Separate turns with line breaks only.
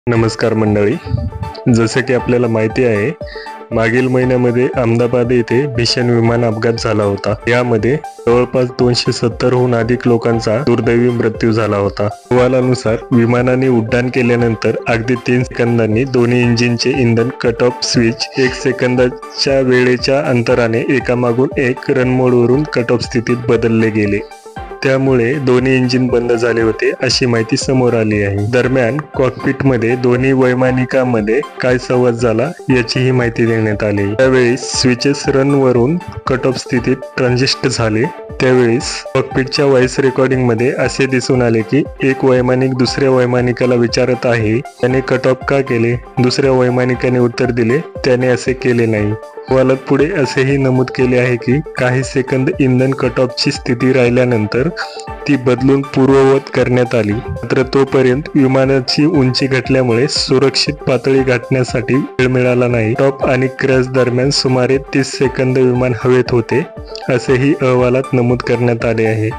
नमस्कार मंडळी. जसे की आपल्याला माहिती आहे, मागील महिन्यामध्ये अहमदाबाद येथे भीषण विमान अपघात झाला होता. यामध्ये जवळपास 270हून अधिक लोकांचा दुर्दैवी मृत्यू झाला होता. अहवालानुसार विमानाने उड्डाण केल्यानंतर अगदी 3 सेकंदांनी दोन्ही इंजिनचे इंधन कट ऑफ स्विच 1 सेकंदाच्या वेळेच्या अंतराने एकामागून एक रन मोडवरून कट ऑफ स्थितीत बदलले गेले. त्यामुळे दोन्ही इंजिन बंद झाले होते अशी माहिती समोर आली आहे. दरम्यान कॉकपिटमध्ये दोन्ही वैमानिकांमध्ये काय संवाद झाला याचीही माहिती देण्यात आली. त्यावेळी स्विचेस रन वरून कट ऑफ स्थितीत ट्रान्झिस्ट झाले. त्यावेळेस कॉकपिटच्या व्हॉइस रेकॉर्डिंग मध्ये असे दिसून आले की एक वैमानिक दुसऱ्या वैमानिकाला विचारत आहे, त्याने कट ऑफ का केले? दुसऱ्या वैमानिकाने उत्तर दिले, त्याने असे केले नाही. अहवालात पुढे असेही नमूद केले आहे की काही सेकंद इंधन कट ऑफची स्थिती राहिल्यानंतर ती बदलून पूर्ववत करण्यात आली. मात्र तोपर्यंत विमानाची उंची घटल्यामुळे सुरक्षित पातळी गाठण्यासाठी वेळ मिळाला नाही. टॉप आणि क्रॅश दरम्यान सुमारे 30 सेकंद विमान हवेत होते असेही अहवालात नमूद करण्यात आले आहे.